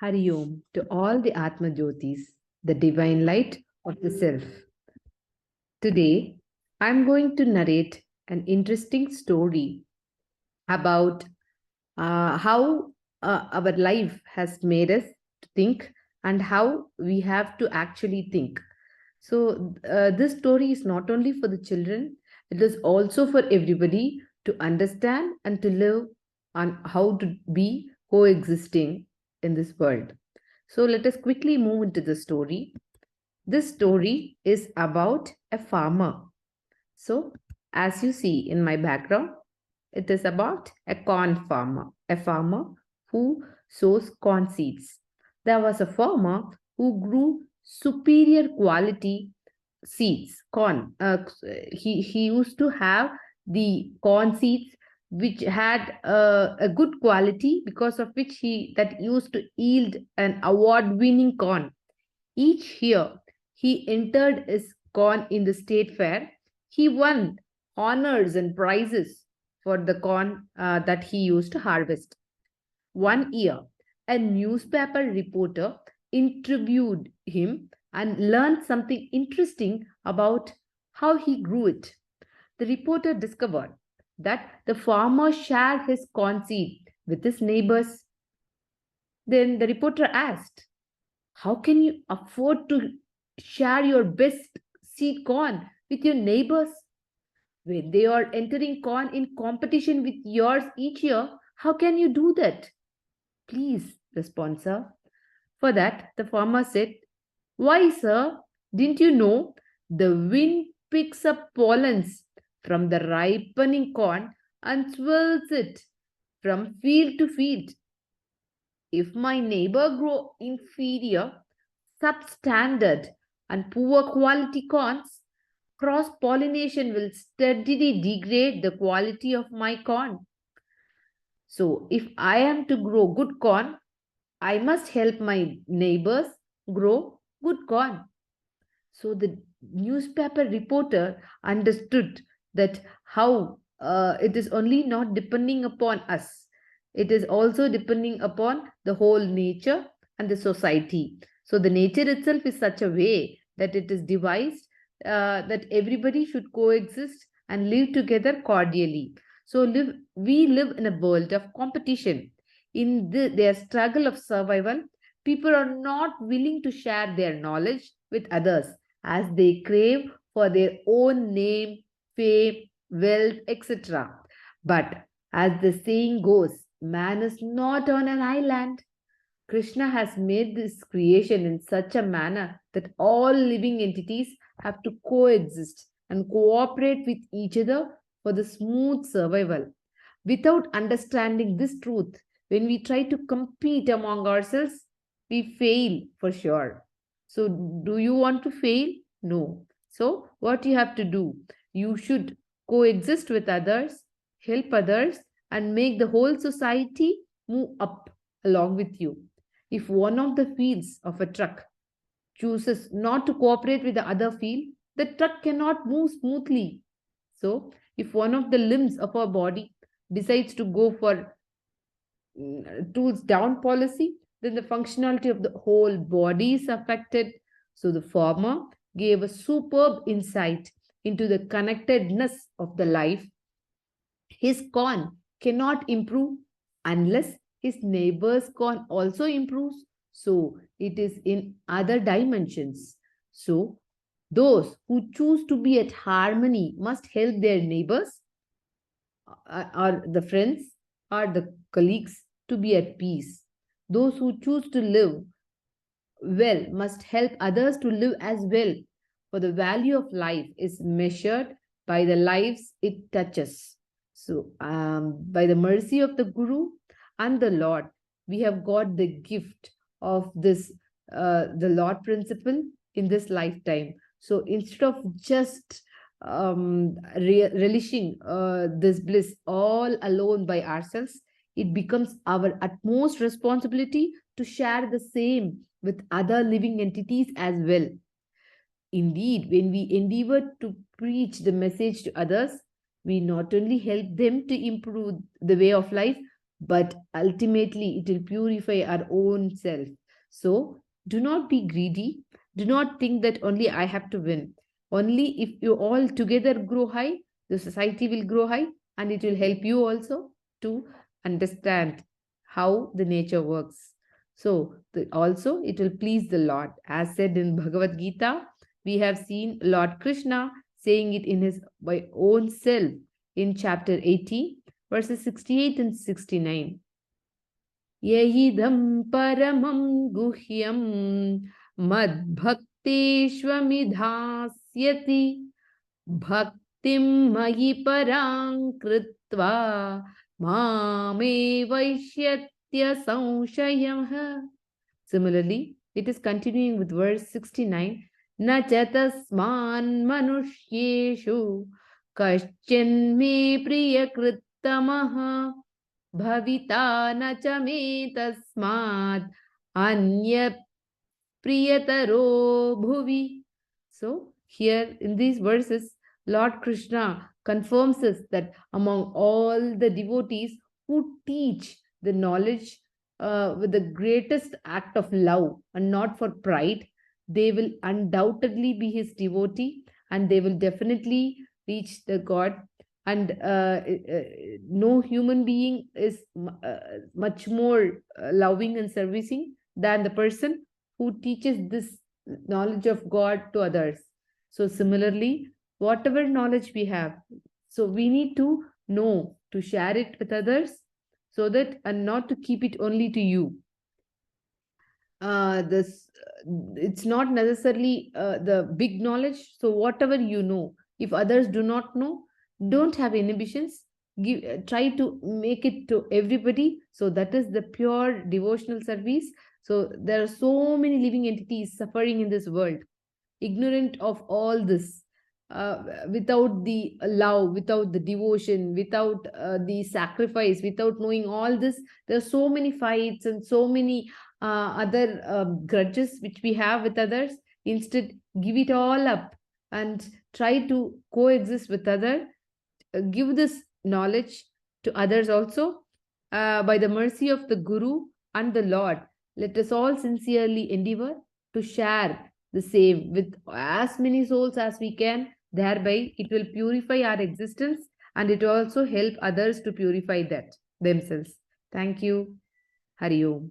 Hari Om to all the Atma Jyotis, the divine light of the self. Today, I'm going to narrate an interesting story about how our life has made us to think and how we have to actually think. So, this story is not only for the children, it is also for everybody to understand and to live on how to be coexisting in this world. So, let us quickly move into the story. This story is about a farmer. So, as you see in my background, it is about a corn farmer, a farmer who sows corn seeds. There was a farmer who grew superior quality seeds, corn. He used to have the corn seeds which had a good quality, because of which he that used to yield an award-winning corn. Each year, he entered his corn in the state fair. He won honors and prizes for the corn that he used to harvest. One year, a newspaper reporter interviewed him and learned something interesting about how he grew it. The reporter discovered that the farmer shared his corn seed with his neighbors. Then the reporter asked, how can you afford to share your best seed corn with your neighbors? When they are entering corn in competition with yours each year, how can you do that? Please respond, sir. For that, the farmer said, why, sir? Didn't you know the wind picks up pollens from the ripening corn and swirls it from field to field? If my neighbor grow inferior, substandard, and poor quality corns, cross pollination will steadily degrade the quality of my corn. So, if I am to grow good corn, I must help my neighbors grow good corn. So, the newspaper reporter understood that how it is only not depending upon us, it is also depending upon the whole nature and the society. So, the nature itself is such a way that it is devised that everybody should coexist and live together cordially. So, we live in a world of competition. In their struggle of survival, people are not willing to share their knowledge with others, as they crave for their own name, fame, wealth, etc. But as the saying goes, man is not on an island. Krishna has made this creation in such a manner that all living entities have to coexist and cooperate with each other for the smooth survival. Without understanding this truth, when we try to compete among ourselves, we fail for sure. So, do you want to fail? No. So, what you have to do? You should coexist with others, help others, and make the whole society move up along with you. If one of the fields of a truck chooses not to cooperate with the other field, the truck cannot move smoothly. So, if one of the limbs of our body decides to go for tools down policy, then the functionality of the whole body is affected. So, the farmer gave a superb insight into the connectedness of the life. His corn cannot improve unless his neighbor's corn also improves. So it is in other dimensions. So those who choose to be at harmony must help their neighbors, or the friends, or the colleagues to be at peace. Those who choose to live well must help others to live as well. For the value of life is measured by the lives it touches. So, by the mercy of the Guru and the Lord, we have got the gift of this, the Lord principle in this lifetime. So, instead of just relishing this bliss all alone by ourselves, it becomes our utmost responsibility to share the same with other living entities as well. Indeed, when we endeavor to preach the message to others, we not only help them to improve the way of life, but ultimately it will purify our own self. So do not be greedy. Do not think that only I have to win. Only if you all together grow high, the society will grow high, and it will help you also to understand how the nature works. So also it will please the Lord. As said in Bhagavad Gita, we have seen Lord Krishna saying it in his by own self in chapter 80, verses 68 and 69. Yahidam paramam guhyam madbhakteshvamidhasyati bhaktim mahi parang kritva mame vaishyatya samshayam. Similarly, it is continuing with verse 69. Na chatasman manushyeshu kaschin me priyakritamaha bhavita na cha me tasmad anya priyataro bhuvi. So, here in these verses, Lord Krishna confirms us that among all the devotees who teach the knowledge with the greatest act of love and not for pride, they will undoubtedly be his devotee, and they will definitely reach the God. And no human being is much more loving and servicing than the person who teaches this knowledge of God to others. So, similarly, whatever knowledge we have, so we need to know to share it with others, so that and not to keep it only to you. This It's not necessarily the big knowledge. So whatever you know, if others do not know, don't have inhibitions. Give Try to make it to everybody. So that is the pure devotional service. So there are so many living entities suffering in this world, ignorant of all this, without the love, without the devotion, without the sacrifice, without knowing all this. There are so many fights and so many other grudges which we have with others. Instead, give it all up and try to coexist with other. Give this knowledge to others also, by the mercy of the Guru and the Lord. Let us all sincerely endeavor to share the same with as many souls as we can. Thereby, it will purify our existence, and it will also help others to purify that themselves. Thank you. Hari Om.